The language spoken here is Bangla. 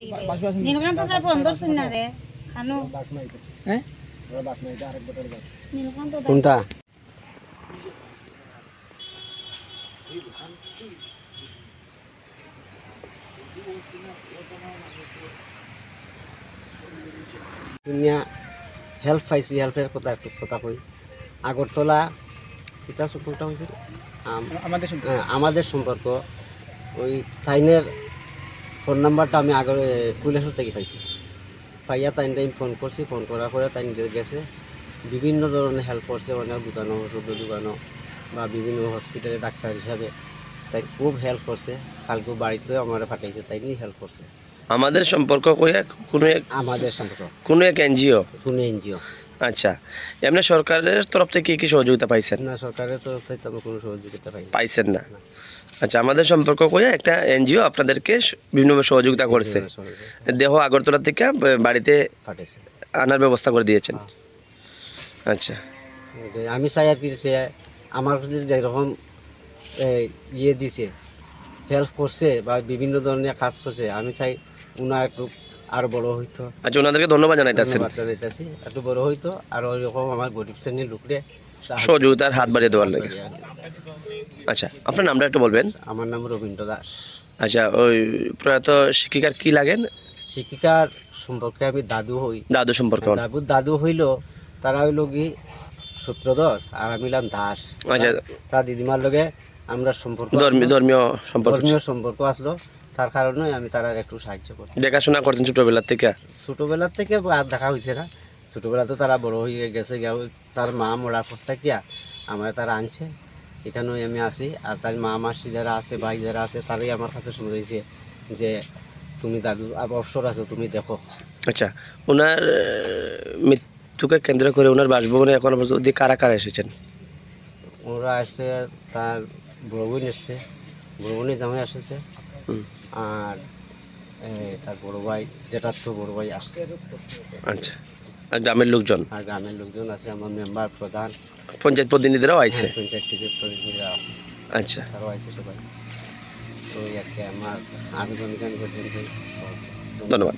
নীলকান্তদার বন্ধ শুননা রে খানো হ্যাঁ নীলকান্তদা কোনটা দুনিয়া হেল্প পাইছি হেল্পের কথা একটু কথা কই আগরতলা এটা সম্পর্কটা হয়েছে আমাদের সম্পর্ক ওই তাইনের ফোন নাম্বারটা আমি আগের কৈলাসর থেকে পাইছি পাইয়া তাই আমি ফোন করছি ফোন করার পরে তাই গেছে বিভিন্ন ধরনের হেল্প করছে অনেক দোকানো ওষুধের দোকানো বা বিভিন্ন হসপিটালে ডাক্তার হিসাবে তাই খুব হেল্প করছে কালকে বাড়িতেও আমার পাঠাইছে তাই নিয়ে হেল্প করছে আমাদের সম্পর্ক কোনো এক আমাদের সম্পর্ক কোনো এক এনজিও শুনে এনজিও আচ্ছা এমনি সরকারের তরফ থেকে কি সহযোগিতা পাইছেন না সরকারের তরফ থেকে তো আমি কোনো সহযোগিতা পাই পাইছেন না আচ্ছা আমাদের সম্পর্ক করে একটা এনজিও আপনাদেরকে বিভিন্নভাবে সহযোগিতা করছে দেহ আগরতলা থেকে বাড়িতে পাঠাইছে আনার ব্যবস্থা করে দিয়েছেন আচ্ছা আমি চাই আর কি সে আমার কাছে যেরকম ইয়ে দিছে হেল্প করছে বা বিভিন্ন ধরনের কাজ করছে আমি চাই উনা একটু আরো বড় হইতো আচ্ছা ওনাদেরকে ধন্যবাদ জানাইতেছেন জানাইতেছি একটু বড় হইতো আর ওইরকম আমার গরিব শ্রেণীর লোকরে সহযোগিতার হাত বাড়িয়ে দেওয়ার লাগে আচ্ছা আপনার নামটা একটু বলবেন আমার নাম রবীন্দ্র দাস আচ্ছা ওই প্রয়াত শিক্ষিকার কি লাগেন শিক্ষিকার সম্পর্কে আমি দাদু হই দাদু সম্পর্কে দাদু হইল তারা হইল কি সূত্রধর আর আমি হলাম দাস আচ্ছা তার দিদিমার লগে আমরা সম্পর্ক ধর্মীয় সম্পর্ক আসলো তার কারণে আমি তারা একটু সাহায্য করি দেখাশোনা করতেন ছোটবেলার থেকে ছোটবেলার থেকে আর দেখা হয়েছে না ছোটবেলা তো তারা বড় হয়ে গেছে তার মা মরার পর থাকিয়া আমার তারা আনছে এখানেও আমি আসি আর তার মা মাসি যারা আছে ভাই যারা আছে তারাই আমার কাছে শুনেছে যে তুমি দাদু অবসর আছো তুমি দেখো আচ্ছা ওনার মৃত্যুকে কেন্দ্র করে ওনার বাসভবনে এখন পর্যন্ত কারা কারা এসেছেন ওরা আসছে তার বড় বোন এসছে বড় বোনের জামাই এসেছে আর তার বড় ভাই যেটার তো বড় ভাই আসছে আচ্ছা আর গ্রামের লোকজন আর গ্রামের লোকজন আছে আমার মেম্বার প্রধান পঞ্চায়েত প্রতিনিধিরাও আইছে পঞ্চায়েত প্রতিনিধিরা আছে আচ্ছা তারাও আইছে সবাই তো আর কি আমার আবেদন পর্যন্ত ধন্যবাদ